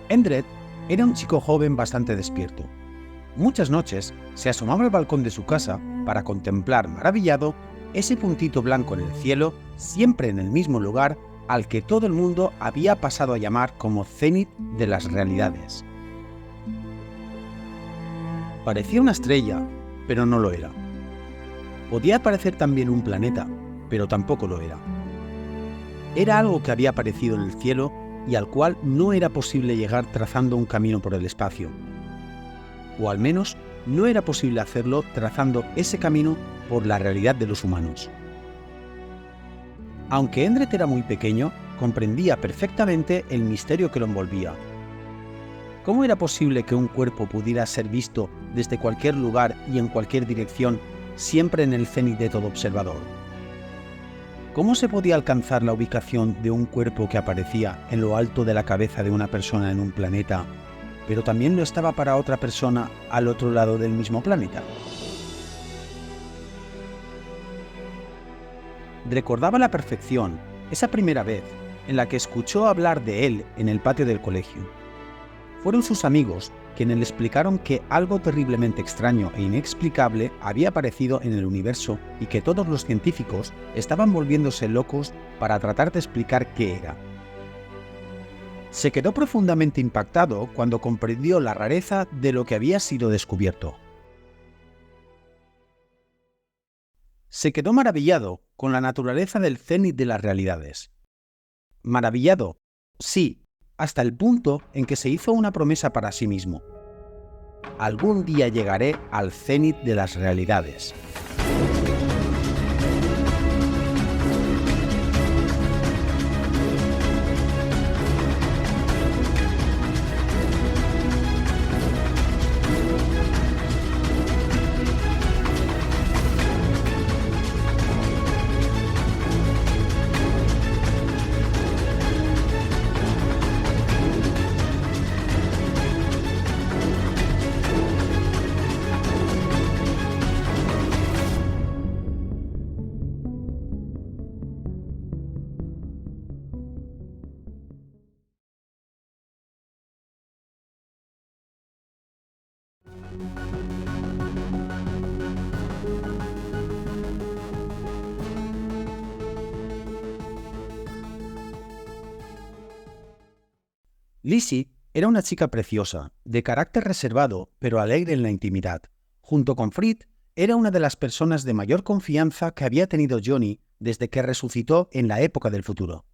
Endred era un chico joven bastante despierto. Muchas noches se asomaba al balcón de su casa para contemplar maravillado ese puntito blanco en el cielo, siempre en el mismo lugar al que todo el mundo había pasado a llamar como cénit de las realidades. Parecía una estrella, pero no lo era. Podía parecer también un planeta, pero tampoco lo era. Era algo que había aparecido en el cielo y al cual no era posible llegar trazando un camino por el espacio. O al menos no era posible hacerlo trazando ese camino por la realidad de los humanos. Aunque Endred era muy pequeño, comprendía perfectamente el misterio que lo envolvía. ¿Cómo era posible que un cuerpo pudiera ser visto desde cualquier lugar y en cualquier dirección, siempre en el cénit de todo observador? ¿Cómo se podía alcanzar la ubicación de un cuerpo que aparecía en lo alto de la cabeza de una persona en un planeta, pero también lo estaba para otra persona al otro lado del mismo planeta? Recordaba a la perfección esa primera vez en la que escuchó hablar de él en el patio del colegio. Fueron sus amigos quienes le explicaron que algo terriblemente extraño e inexplicable había aparecido en el universo y que todos los científicos estaban volviéndose locos para tratar de explicar qué era. Se quedó profundamente impactado cuando comprendió la rareza de lo que había sido descubierto. Se quedó maravillado con la naturaleza del cénit de las realidades. Maravillado, sí, hasta el punto en que se hizo una promesa para sí mismo. Algún día llegaré al cénit de las realidades. Lizzie era una chica preciosa, de carácter reservado, pero alegre en la intimidad. Junto con Frid, era una de las personas de mayor confianza que había tenido Johnny desde que resucitó en la época del futuro.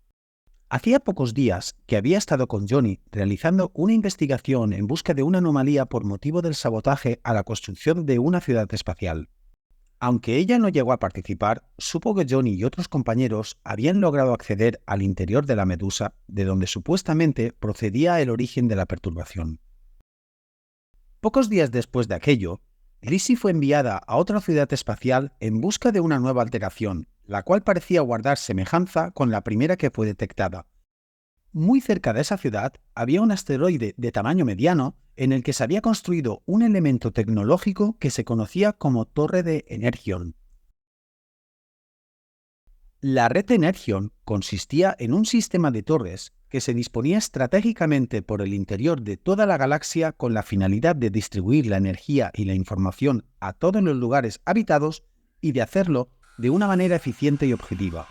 Hacía pocos días que había estado con Johnny realizando una investigación en busca de una anomalía por motivo del sabotaje a la construcción de una ciudad espacial. Aunque ella no llegó a participar, supo que Johnny y otros compañeros habían logrado acceder al interior de la medusa, de donde supuestamente procedía el origen de la perturbación. Pocos días después de aquello, Lizzie fue enviada a otra ciudad espacial en busca de una nueva alteración, la cual parecía guardar semejanza con la primera que fue detectada. Muy cerca de esa ciudad había un asteroide de tamaño mediano en el que se había construido un elemento tecnológico que se conocía como Torre de Energion. La red de Energion consistía en un sistema de torres que se disponía estratégicamente por el interior de toda la galaxia con la finalidad de distribuir la energía y la información a todos los lugares habitados y de hacerlo de una manera eficiente y objetiva.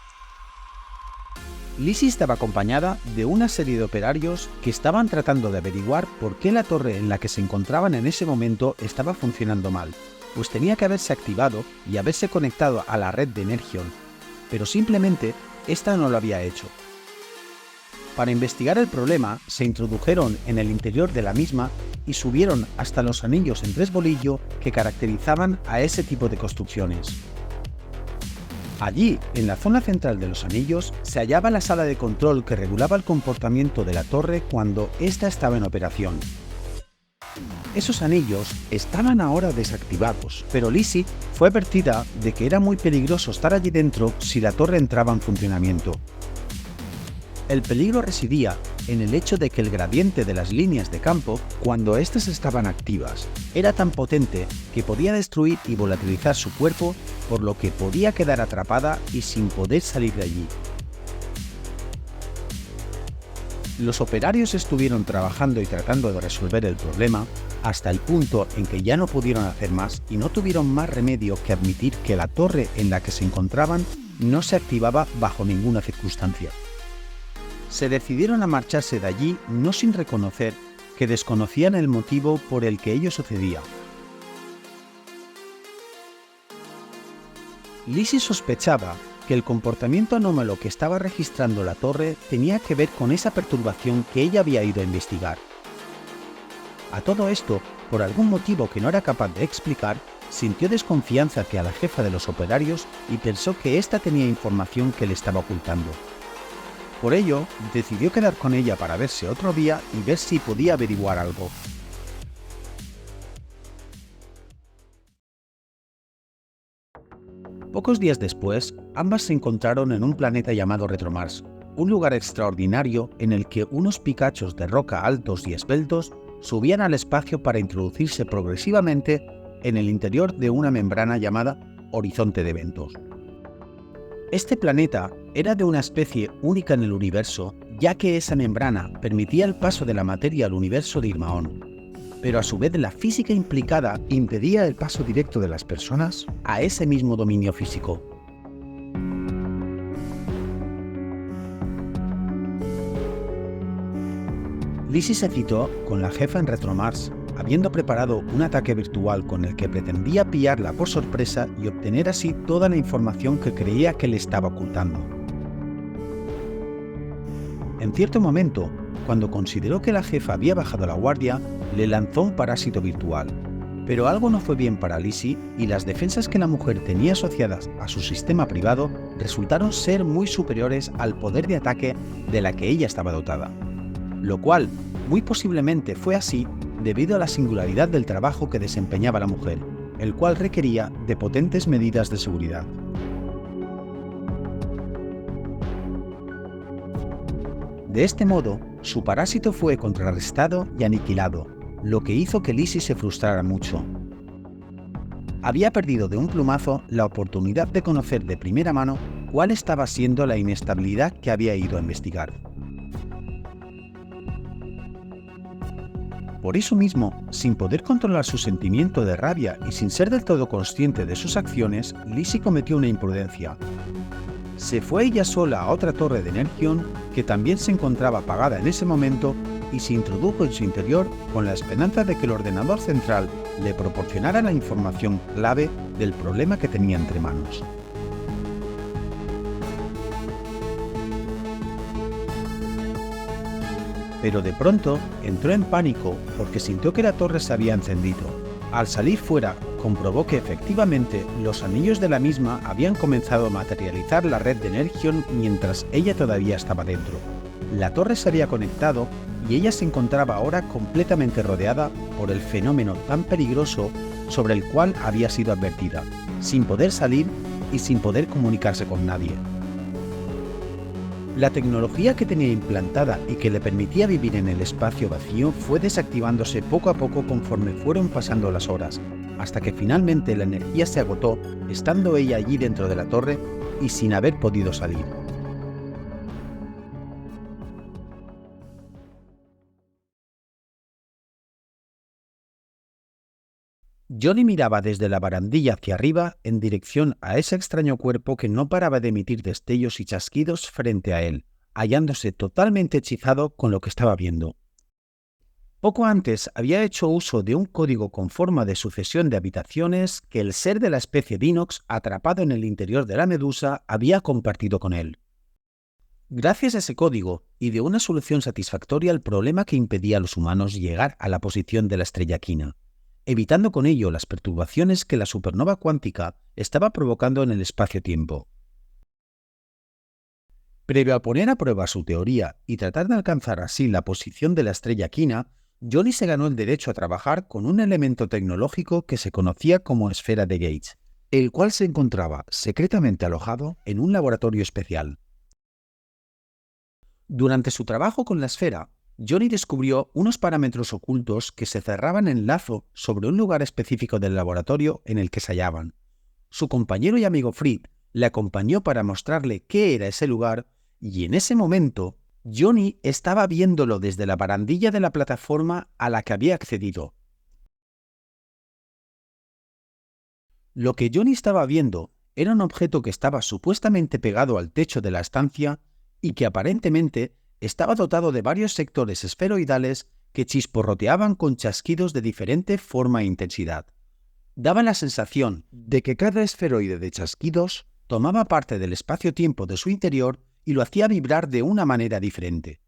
Lizzie estaba acompañada de una serie de operarios que estaban tratando de averiguar por qué la torre en la que se encontraban en ese momento estaba funcionando mal, pues tenía que haberse activado y haberse conectado a la red de Energion, pero simplemente esta no lo había hecho. Para investigar el problema, se introdujeron en el interior de la misma y subieron hasta los anillos en tres bolillo que caracterizaban a ese tipo de construcciones. Allí, en la zona central de los anillos, se hallaba la sala de control que regulaba el comportamiento de la torre cuando ésta estaba en operación. Esos anillos estaban ahora desactivados, pero Lizzie fue advertida de que era muy peligroso estar allí dentro si la torre entraba en funcionamiento. El peligro residía en el hecho de que el gradiente de las líneas de campo, cuando éstas estaban activas, era tan potente que podía destruir y volatilizar su cuerpo, por lo que podía quedar atrapada y sin poder salir de allí. Los operarios estuvieron trabajando y tratando de resolver el problema hasta el punto en que ya no pudieron hacer más y no tuvieron más remedio que admitir que la torre en la que se encontraban no se activaba bajo ninguna circunstancia. Se decidieron a marcharse de allí no sin reconocer que desconocían el motivo por el que ello sucedía. Lizzie sospechaba que el comportamiento anómalo que estaba registrando la torre tenía que ver con esa perturbación que ella había ido a investigar. A todo esto, por algún motivo que no era capaz de explicar, sintió desconfianza hacia la jefa de los operarios y pensó que ésta tenía información que le estaba ocultando. Por ello, decidió quedar con ella para verse otro día y ver si podía averiguar algo. Pocos días después, ambas se encontraron en un planeta llamado Retromars, un lugar extraordinario en el que unos picachos de roca altos y esbeltos subían al espacio para introducirse progresivamente en el interior de una membrana llamada horizonte de eventos. Este planeta era de una especie única en el universo, ya que esa membrana permitía el paso de la materia al universo de Irmaón, pero a su vez la física implicada impedía el paso directo de las personas a ese mismo dominio físico. Lizzie se citó con la jefa en Retromars, habiendo preparado un ataque virtual con el que pretendía pillarla por sorpresa y obtener así toda la información que creía que le estaba ocultando. En cierto momento, cuando consideró que la jefa había bajado la guardia, le lanzó un parásito virtual. Pero algo no fue bien para Lizzie y las defensas que la mujer tenía asociadas a su sistema privado resultaron ser muy superiores al poder de ataque de la que ella estaba dotada. Lo cual, muy posiblemente fue así debido a la singularidad del trabajo que desempeñaba la mujer, el cual requería de potentes medidas de seguridad. De este modo, su parásito fue contrarrestado y aniquilado, lo que hizo que Lizzie se frustrara mucho. Había perdido de un plumazo la oportunidad de conocer de primera mano cuál estaba siendo la inestabilidad que había ido a investigar. Por eso mismo, sin poder controlar su sentimiento de rabia y sin ser del todo consciente de sus acciones, Lizzie cometió una imprudencia. Se fue ella sola a otra torre de Energeon que también se encontraba apagada en ese momento y se introdujo en su interior con la esperanza de que el ordenador central le proporcionara la información clave del problema que tenía entre manos. Pero de pronto entró en pánico porque sintió que la torre se había encendido. Al salir fuera, comprobó que efectivamente los anillos de la misma habían comenzado a materializar la red de Energeon mientras ella todavía estaba dentro. La torre se había conectado y ella se encontraba ahora completamente rodeada por el fenómeno tan peligroso sobre el cual había sido advertida, sin poder salir y sin poder comunicarse con nadie. La tecnología que tenía implantada y que le permitía vivir en el espacio vacío fue desactivándose poco a poco conforme fueron pasando las horas, hasta que finalmente la energía se agotó, estando ella allí dentro de la torre y sin haber podido salir. Johnny miraba desde la barandilla hacia arriba en dirección a ese extraño cuerpo que no paraba de emitir destellos y chasquidos frente a él, hallándose totalmente hechizado con lo que estaba viendo. Poco antes había hecho uso de un código con forma de sucesión de habitaciones que el ser de la especie Dinox, atrapado en el interior de la medusa, había compartido con él. Gracias a ese código y de una solución satisfactoria al problema que impedía a los humanos llegar a la posición de la estrella Quina, evitando con ello las perturbaciones que la supernova cuántica estaba provocando en el espacio-tiempo. Previo a poner a prueba su teoría y tratar de alcanzar así la posición de la estrella Quina, Johnny se ganó el derecho a trabajar con un elemento tecnológico que se conocía como esfera de Gates, el cual se encontraba secretamente alojado en un laboratorio especial. Durante su trabajo con la esfera, Johnny descubrió unos parámetros ocultos que se cerraban en lazo sobre un lugar específico del laboratorio en el que se hallaban. Su compañero y amigo Fried le acompañó para mostrarle qué era ese lugar y en ese momento Johnny estaba viéndolo desde la barandilla de la plataforma a la que había accedido. Lo que Johnny estaba viendo era un objeto que estaba supuestamente pegado al techo de la estancia y que aparentemente estaba dotado de varios sectores esferoidales que chisporroteaban con chasquidos de diferente forma e intensidad. Daba la sensación de que cada esferoide de chasquidos tomaba parte del espacio-tiempo de su interior y lo hacía vibrar de una manera diferente.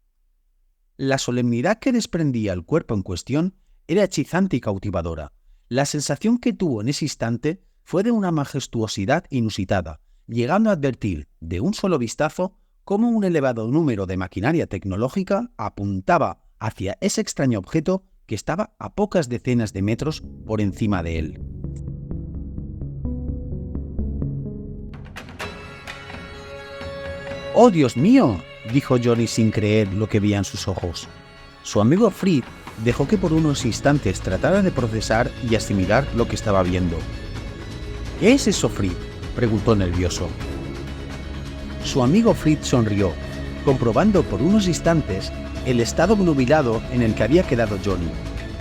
La solemnidad que desprendía el cuerpo en cuestión era hechizante y cautivadora. La sensación que tuvo en ese instante fue de una majestuosidad inusitada, llegando a advertir de un solo vistazo cómo un elevado número de maquinaria tecnológica apuntaba hacia ese extraño objeto que estaba a pocas decenas de metros por encima de él. ¡Oh, Dios mío!, dijo Johnny sin creer lo que veía en sus ojos. Su amigo Fritz dejó que por unos instantes tratara de procesar y asimilar lo que estaba viendo. ¿Qué es eso, Fritz?, preguntó nervioso. Su amigo Fritz sonrió, comprobando por unos instantes el estado obnubilado en el que había quedado Johnny.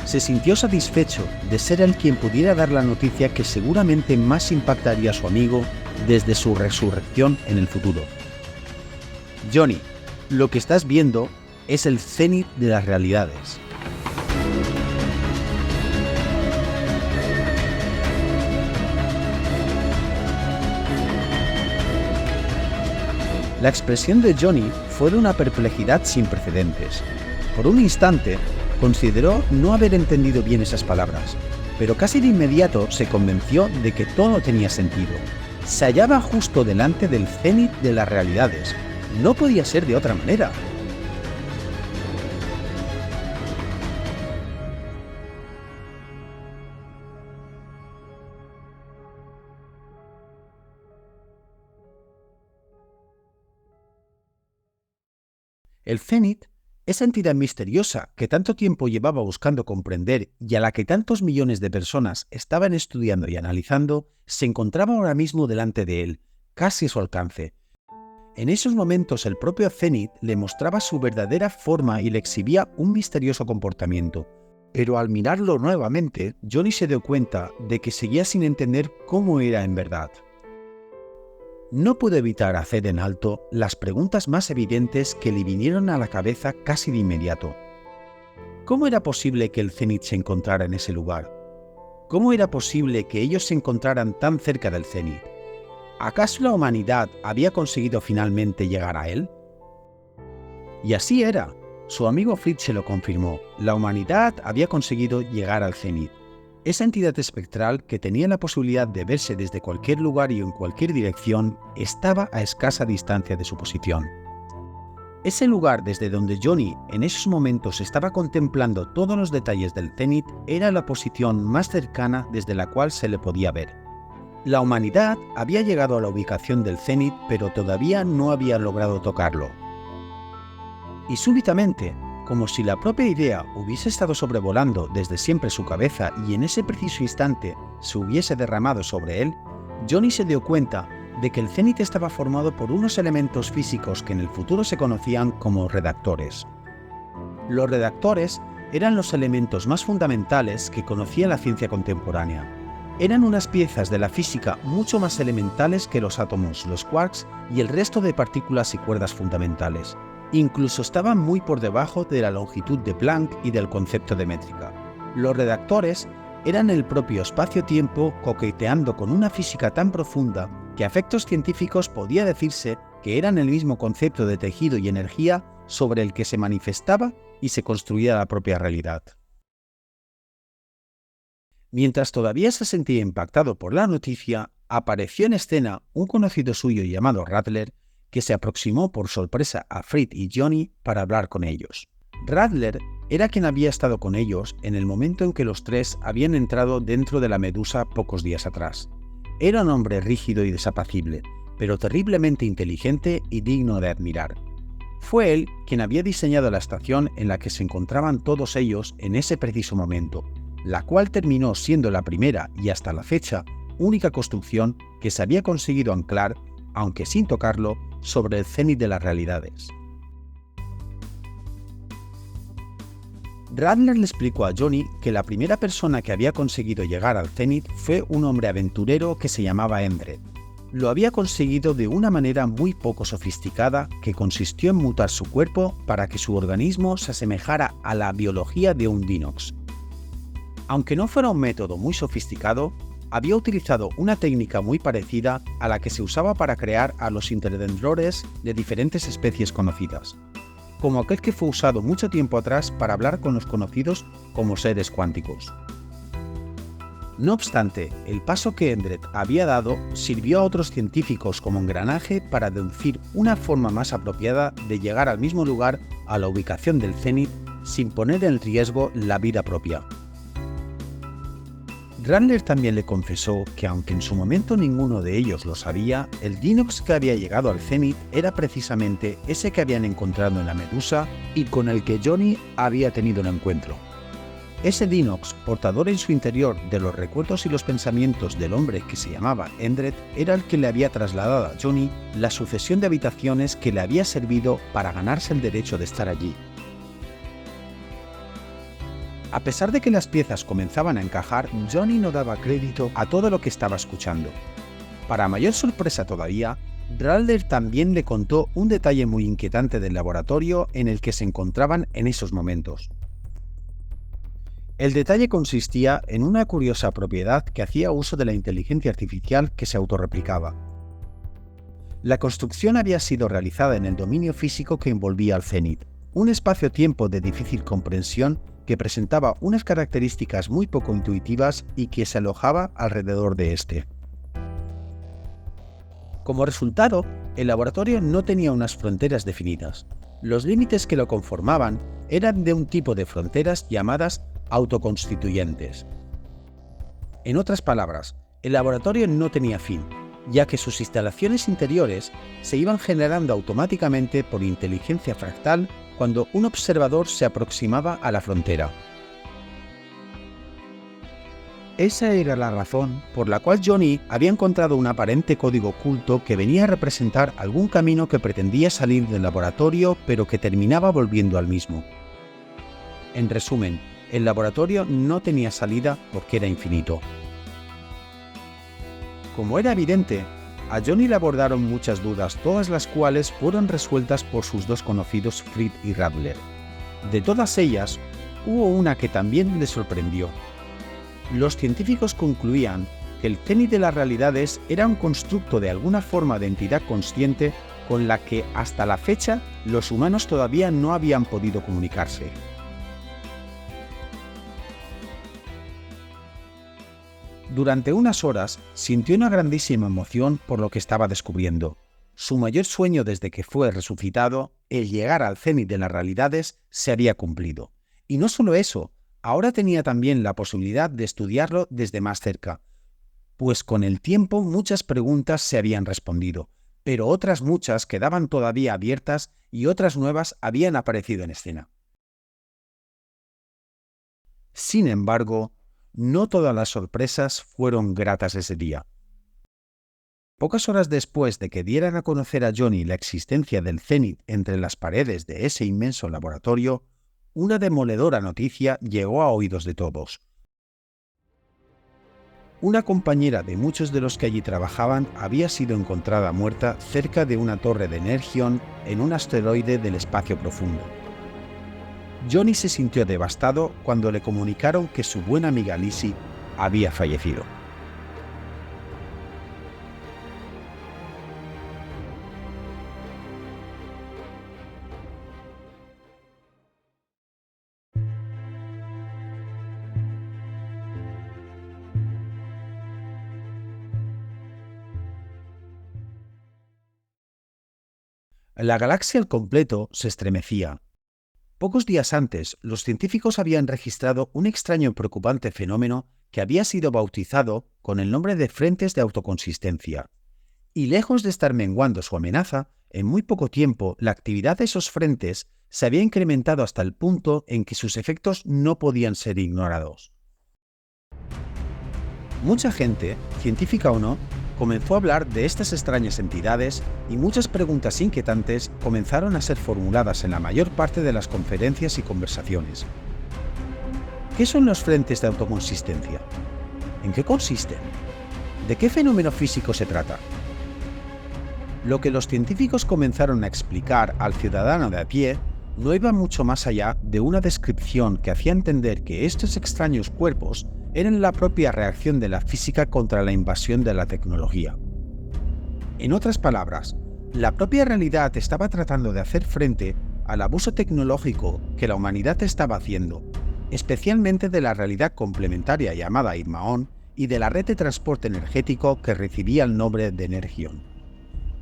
Se sintió satisfecho de ser él quien pudiera dar la noticia que seguramente más impactaría a su amigo desde su resurrección en el futuro. Johnny, lo que estás viendo es el cenit de las realidades. La expresión de Johnny fue de una perplejidad sin precedentes. Por un instante, consideró no haber entendido bien esas palabras, pero casi de inmediato se convenció de que todo tenía sentido. Se hallaba justo delante del cenit de las realidades. No podía ser de otra manera. El cenit, esa entidad misteriosa que tanto tiempo llevaba buscando comprender y a la que tantos millones de personas estaban estudiando y analizando, se encontraba ahora mismo delante de él, casi a su alcance. En esos momentos el propio cenit le mostraba su verdadera forma y le exhibía un misterioso comportamiento. Pero al mirarlo nuevamente, Johnny se dio cuenta de que seguía sin entender cómo era en verdad. No pudo evitar hacer en alto las preguntas más evidentes que le vinieron a la cabeza casi de inmediato. ¿Cómo era posible que el cenit se encontrara en ese lugar? ¿Cómo era posible que ellos se encontraran tan cerca del cenit? ¿Acaso la humanidad había conseguido finalmente llegar a él? Y así era. Su amigo Fritz se lo confirmó. La humanidad había conseguido llegar al cenit. Esa entidad espectral, que tenía la posibilidad de verse desde cualquier lugar y en cualquier dirección, estaba a escasa distancia de su posición. Ese lugar desde donde Johnny en esos momentos estaba contemplando todos los detalles del cenit era la posición más cercana desde la cual se le podía ver. La humanidad había llegado a la ubicación del cenit, pero todavía no había logrado tocarlo. Y súbitamente, como si la propia idea hubiese estado sobrevolando desde siempre su cabeza y en ese preciso instante se hubiese derramado sobre él, Johnny se dio cuenta de que el cenit estaba formado por unos elementos físicos que en el futuro se conocían como redactores. Los redactores eran los elementos más fundamentales que conocía la ciencia contemporánea. Eran unas piezas de la física mucho más elementales que los átomos, los quarks y el resto de partículas y cuerdas fundamentales. Incluso estaban muy por debajo de la longitud de Planck y del concepto de métrica. Los redactores eran el propio espacio-tiempo coqueteando con una física tan profunda que a efectos científicos podía decirse que eran el mismo concepto de tejido y energía sobre el que se manifestaba y se construía la propia realidad. Mientras todavía se sentía impactado por la noticia, apareció en escena un conocido suyo llamado Radler, que se aproximó por sorpresa a Fritz y Johnny para hablar con ellos. Radler era quien había estado con ellos en el momento en que los tres habían entrado dentro de la Medusa pocos días atrás. Era un hombre rígido y desapacible, pero terriblemente inteligente y digno de admirar. Fue él quien había diseñado la estación en la que se encontraban todos ellos en ese preciso momento, la cual terminó siendo la primera y hasta la fecha única construcción que se había conseguido anclar, aunque sin tocarlo, sobre el cenit de las realidades. Radler le explicó a Johnny que la primera persona que había conseguido llegar al Zenith fue un hombre aventurero que se llamaba Endred. Lo había conseguido de una manera muy poco sofisticada que consistió en mutar su cuerpo para que su organismo se asemejara a la biología de un Dinox. Aunque no fuera un método muy sofisticado, había utilizado una técnica muy parecida a la que se usaba para crear a los interdendrores de diferentes especies conocidas, como aquel que fue usado mucho tiempo atrás para hablar con los conocidos como seres cuánticos. No obstante, el paso que Endred había dado sirvió a otros científicos como engranaje para deducir una forma más apropiada de llegar al mismo lugar a la ubicación del Zenith sin poner en riesgo la vida propia. Radler también le confesó que aunque en su momento ninguno de ellos lo sabía, el Dinox que había llegado al Zenith era precisamente ese que habían encontrado en la Medusa y con el que Johnny había tenido un encuentro. Ese Dinox, portador en su interior de los recuerdos y los pensamientos del hombre que se llamaba Endred, era el que le había trasladado a Johnny la sucesión de habitaciones que le había servido para ganarse el derecho de estar allí. A pesar de que las piezas comenzaban a encajar, Johnny no daba crédito a todo lo que estaba escuchando. Para mayor sorpresa todavía, Radler también le contó un detalle muy inquietante del laboratorio en el que se encontraban en esos momentos. El detalle consistía en una curiosa propiedad que hacía uso de la inteligencia artificial que se autorreplicaba. La construcción había sido realizada en el dominio físico que envolvía al Zenith, un espacio-tiempo de difícil comprensión que presentaba unas características muy poco intuitivas y que se alojaba alrededor de este. Como resultado, el laboratorio no tenía unas fronteras definidas. Los límites que lo conformaban eran de un tipo de fronteras llamadas autoconstituyentes. En otras palabras, el laboratorio no tenía fin, ya que sus instalaciones interiores se iban generando automáticamente por inteligencia fractal cuando un observador se aproximaba a la frontera. Esa era la razón por la cual Johnny había encontrado un aparente código oculto que venía a representar algún camino que pretendía salir del laboratorio pero que terminaba volviendo al mismo. En resumen, el laboratorio no tenía salida porque era infinito. Como era evidente, a Johnny le abordaron muchas dudas, todas las cuales fueron resueltas por sus dos conocidos Fritz y Radler. De todas ellas, hubo una que también le sorprendió. Los científicos concluían que el Zenith de las realidades era un constructo de alguna forma de entidad consciente con la que hasta la fecha los humanos todavía no habían podido comunicarse. Durante unas horas sintió una grandísima emoción por lo que estaba descubriendo. Su mayor sueño desde que fue resucitado, el llegar al Zenith de las realidades, se había cumplido. Y no solo eso, ahora tenía también la posibilidad de estudiarlo desde más cerca, pues con el tiempo muchas preguntas se habían respondido, pero otras muchas quedaban todavía abiertas y otras nuevas habían aparecido en escena. Sin embargo, no todas las sorpresas fueron gratas ese día. Pocas horas después de que dieran a conocer a Johnny la existencia del Zenith entre las paredes de ese inmenso laboratorio, una demoledora noticia llegó a oídos de todos. Una compañera de muchos de los que allí trabajaban había sido encontrada muerta cerca de una torre de Energion en un asteroide del espacio profundo. Johnny se sintió devastado cuando le comunicaron que su buena amiga Lizzie había fallecido. La galaxia al completo se estremecía. Pocos días antes, los científicos habían registrado un extraño y preocupante fenómeno que había sido bautizado con el nombre de frentes de autoconsistencia. Y lejos de estar menguando su amenaza, en muy poco tiempo la actividad de esos frentes se había incrementado hasta el punto en que sus efectos no podían ser ignorados. Mucha gente, científica o no, comenzó a hablar de estas extrañas entidades y muchas preguntas inquietantes comenzaron a ser formuladas en la mayor parte de las conferencias y conversaciones. ¿Qué son los frentes de autoconsistencia? ¿En qué consisten? ¿De qué fenómeno físico se trata? Lo que los científicos comenzaron a explicar al ciudadano de a pie no iba mucho más allá de una descripción que hacía entender que estos extraños cuerpos eran la propia reacción de la física contra la invasión de la tecnología. En otras palabras, la propia realidad estaba tratando de hacer frente al abuso tecnológico que la humanidad estaba haciendo, especialmente de la realidad complementaria llamada Irmaón y de la red de transporte energético que recibía el nombre de Energión.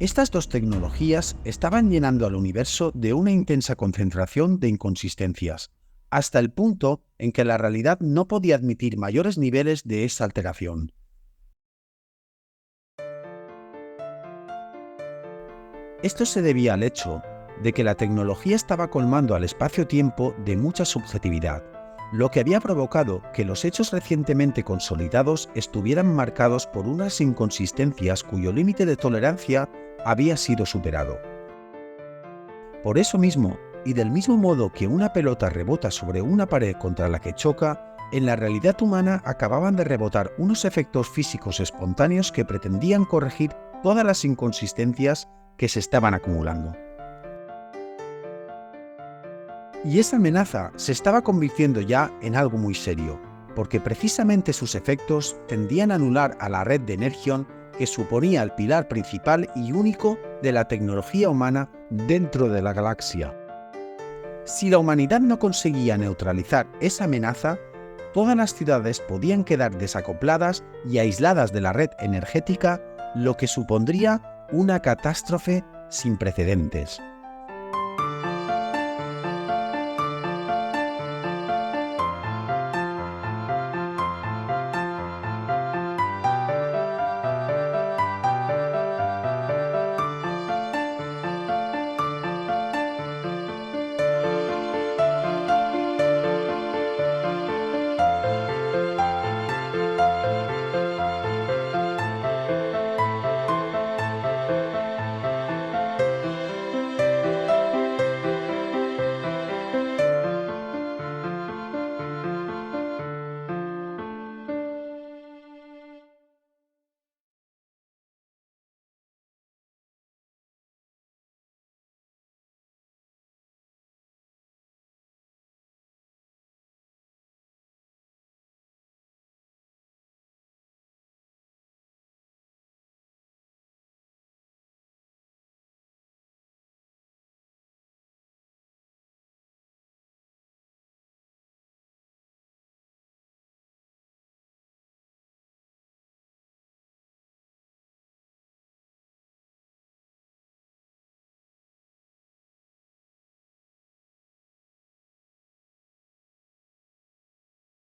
Estas dos tecnologías estaban llenando al universo de una intensa concentración de inconsistencias, hasta el punto en que la realidad no podía admitir mayores niveles de esa alteración. Esto se debía al hecho de que la tecnología estaba colmando al espacio-tiempo de mucha subjetividad, lo que había provocado que los hechos recientemente consolidados estuvieran marcados por unas inconsistencias cuyo límite de tolerancia había sido superado. Por eso mismo, y del mismo modo que una pelota rebota sobre una pared contra la que choca, en la realidad humana acababan de rebotar unos efectos físicos espontáneos que pretendían corregir todas las inconsistencias que se estaban acumulando. Y esa amenaza se estaba convirtiendo ya en algo muy serio, porque precisamente sus efectos tendían a anular a la red de Energión, que suponía el pilar principal y único de la tecnología humana dentro de la galaxia. Si la humanidad no conseguía neutralizar esa amenaza, todas las ciudades podían quedar desacopladas y aisladas de la red energética, lo que supondría una catástrofe sin precedentes.